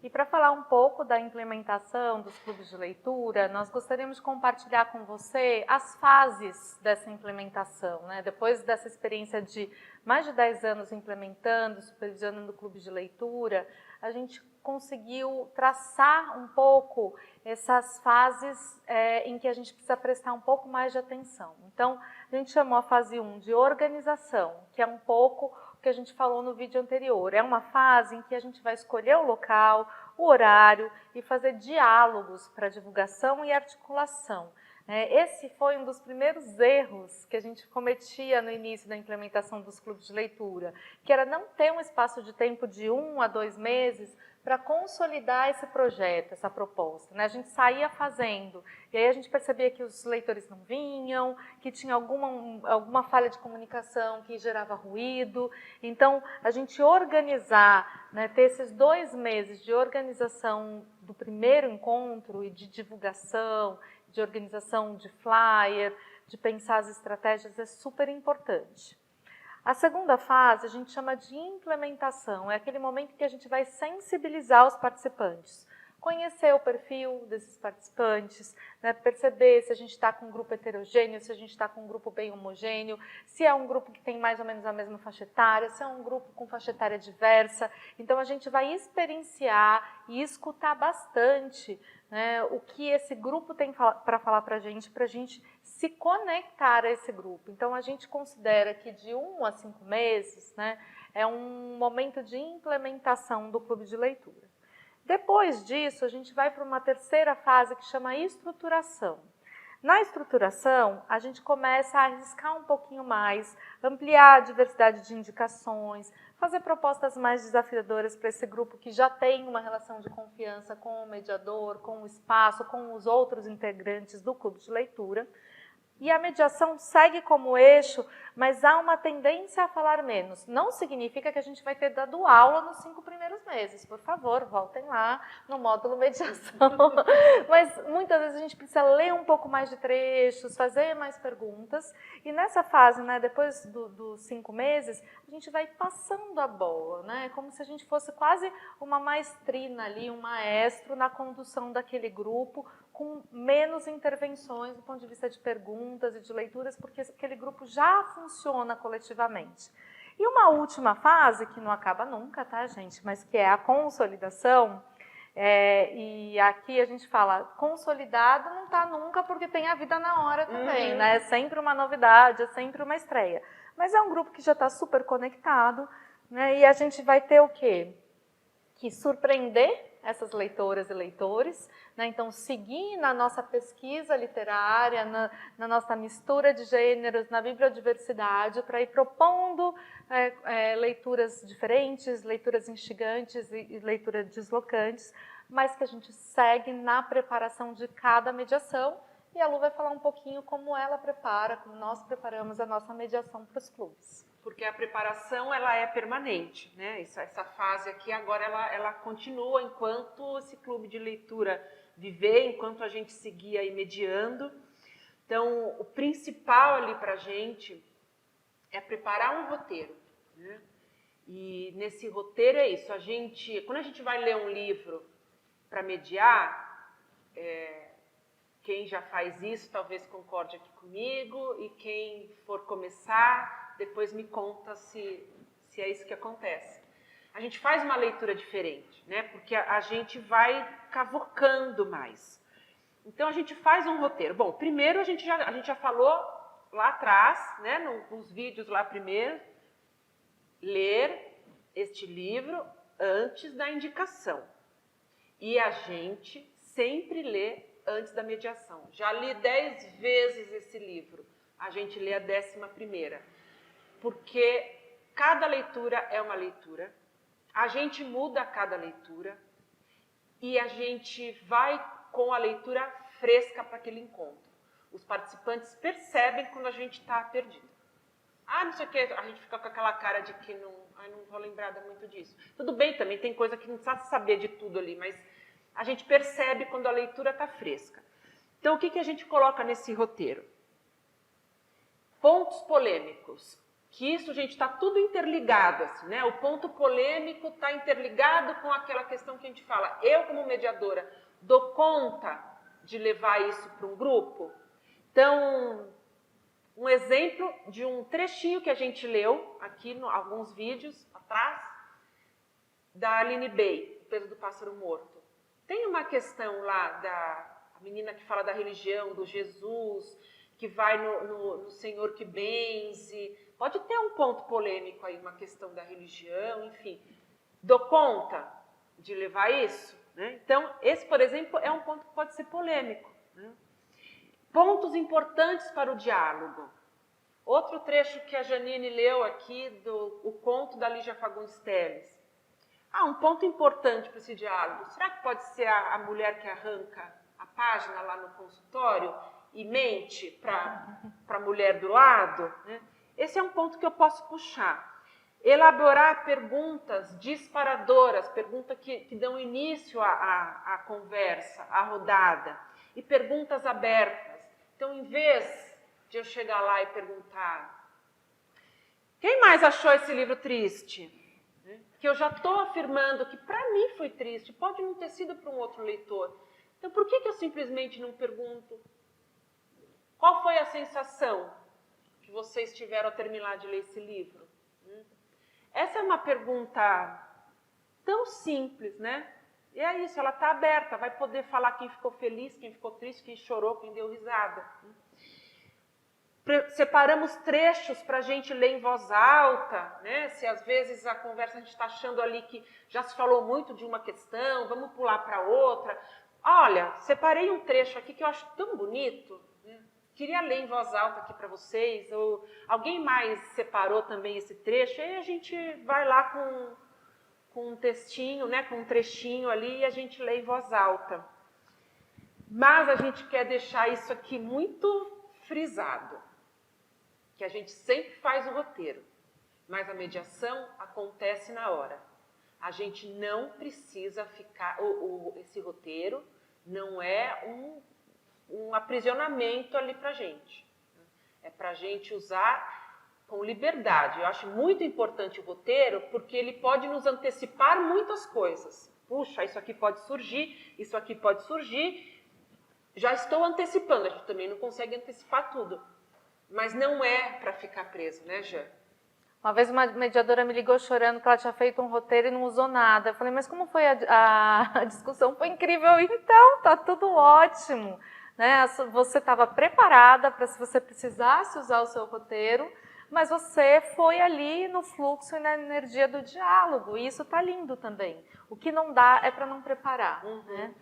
E para falar um pouco da implementação dos clubes de leitura, nós gostaríamos de compartilhar com você as fases dessa implementação, né? Depois dessa experiência de mais de 10 anos implementando, supervisionando o clube de leitura, a gente conseguiu traçar um pouco essas fases em que a gente precisa prestar um pouco mais de atenção. Então, a gente chamou a fase 1 de organização, que é um pouco que a gente falou no vídeo anterior. É uma fase em que a gente vai escolher o local, o horário e fazer diálogos para divulgação e articulação. Esse foi um dos primeiros erros que a gente cometia no início da implementação dos clubes de leitura, que era não ter um espaço de tempo de 1 a 2 meses para consolidar esse projeto, essa proposta. A gente saía fazendo, e aí a gente percebia que os leitores não vinham, que tinha alguma falha de comunicação que gerava ruído. Então, a gente organizar, ter esses 2 meses de organização do primeiro encontro e de divulgação, de organização de flyer, de pensar as estratégias, é super importante. A segunda fase a gente chama de implementação, é aquele momento que a gente vai sensibilizar os participantes, conhecer o perfil desses participantes, perceber se a gente está com um grupo heterogêneo, se a gente está com um grupo bem homogêneo, se é um grupo que tem mais ou menos a mesma faixa etária, se é um grupo com faixa etária diversa. Então a gente vai experienciar e escutar bastante o que esse grupo tem para falar para a gente se conectar a esse grupo. Então, a gente considera que de 1 a 5 meses é um momento de implementação do clube de leitura. Depois disso, a gente vai para uma terceira fase que chama estruturação. Na estruturação, a gente começa a arriscar um pouquinho mais, ampliar a diversidade de indicações, fazer propostas mais desafiadoras para esse grupo que já tem uma relação de confiança com o mediador, com o espaço, com os outros integrantes do clube de leitura. E a mediação segue como eixo, mas há uma tendência a falar menos. Não significa que a gente vai ter dado aula nos 5 primeiros meses. Por favor, voltem lá no módulo mediação. Mas muitas vezes a gente precisa ler um pouco mais de trechos, fazer mais perguntas. E nessa fase, depois dos 5 meses, a gente vai passando a bola, como se a gente fosse quase uma maestrina ali, um maestro na condução daquele grupo, com menos intervenções do ponto de vista de perguntas e de leituras, porque aquele grupo já funciona coletivamente. E uma última fase, que não acaba nunca, tá, gente? Mas que é a consolidação, e aqui a gente fala, consolidado não está nunca, porque tem a vida na hora também, É sempre uma novidade, é sempre uma estreia. Mas é um grupo que já está super conectado, e a gente vai ter o quê? Que surpreender essas leitoras e leitores, então seguir na nossa pesquisa literária, na nossa mistura de gêneros, na bibliodiversidade, para ir propondo leituras diferentes, leituras instigantes e leituras deslocantes, mas que a gente segue na preparação de cada mediação, e a Lu vai falar um pouquinho como ela prepara, como nós preparamos a nossa mediação para os clubes. Porque a preparação ela é permanente, Essa fase aqui agora ela continua enquanto esse clube de leitura viver, enquanto a gente seguir aí mediando. Então, o principal ali para a gente é preparar um roteiro, E nesse roteiro é isso. Quando a gente vai ler um livro para mediar, quem já faz isso talvez concorde aqui comigo, e quem for começar, depois me conta se é isso que acontece. A gente faz uma leitura diferente, Porque a gente vai cavocando mais. Então, a gente faz um roteiro. Bom, primeiro a gente já falou lá atrás, nos vídeos lá primeiro, ler este livro antes da indicação. E a gente sempre lê antes da mediação. Já li 10 vezes esse livro, a gente lê a 11ª. Porque cada leitura é uma leitura, a gente muda a cada leitura e a gente vai com a leitura fresca para aquele encontro. Os participantes percebem quando a gente está perdido. Não sei o que, a gente fica com aquela cara de que não vou lembrar muito disso. Tudo bem, também tem coisa que não precisa saber de tudo ali, mas a gente percebe quando a leitura está fresca. Então, o que a gente coloca nesse roteiro? Pontos polêmicos. que isso, gente, está tudo interligado, assim, né? O ponto polêmico está interligado com aquela questão que a gente fala. Eu, como mediadora, dou conta de levar isso para um grupo? Então, um exemplo de um trechinho que a gente leu aqui, alguns vídeos atrás, da Aline Bay, O Peso do Pássaro Morto. Tem uma questão lá da menina que fala da religião, do Jesus, que vai no Senhor que benze. Pode ter um ponto polêmico aí, uma questão da religião, enfim. Dou conta de levar isso? Né? Então, esse, por exemplo, é um ponto que pode ser polêmico. Né? Pontos importantes para o diálogo. Outro trecho que a Janine leu aqui, o conto da Lígia Fagundes Telles. Um ponto importante para esse diálogo. Será que pode ser a mulher que arranca a página lá no consultório e mente para a mulher do lado? Né? Esse é um ponto que eu posso puxar. Elaborar perguntas disparadoras, perguntas que dão início à conversa, à rodada. E perguntas abertas. Então, em vez de eu chegar lá e perguntar: quem mais achou esse livro triste? Que eu já estou afirmando que para mim foi triste, pode não ter sido para um outro leitor. Então, por que eu simplesmente não pergunto qual foi a sensação que vocês tiveram ao terminar de ler esse livro? Essa é uma pergunta tão simples, né? E é isso, ela está aberta, vai poder falar quem ficou feliz, quem ficou triste, quem chorou, quem deu risada. Separamos trechos para a gente ler em voz alta, né? Se às vezes a conversa a gente está achando ali que já se falou muito de uma questão, vamos pular para outra. Olha, separei um trecho aqui que eu acho tão bonito, né? Queria ler em voz alta aqui para vocês, ou alguém mais separou também esse trecho, aí a gente vai lá com um textinho, né? Com um trechinho ali e a gente lê em voz alta. Mas a gente quer deixar isso aqui muito frisado. Que a gente sempre faz o roteiro, mas a mediação acontece na hora. A gente não precisa ficar... esse roteiro não é um aprisionamento ali para a gente. É para a gente usar com liberdade. Eu acho muito importante o roteiro, porque ele pode nos antecipar muitas coisas. Puxa, isso aqui pode surgir, isso aqui pode surgir. Já estou antecipando, a gente também não consegue antecipar tudo. Mas não é para ficar preso, né, Jean? Uma vez uma mediadora me ligou chorando que ela tinha feito um roteiro e não usou nada. Eu falei, mas como foi a discussão? Foi incrível. Então, tá tudo ótimo. Né? Você estava preparada para, se você precisasse usar o seu roteiro, mas você foi ali no fluxo e na energia do diálogo. E isso tá lindo também. O que não dá é para não preparar. Né?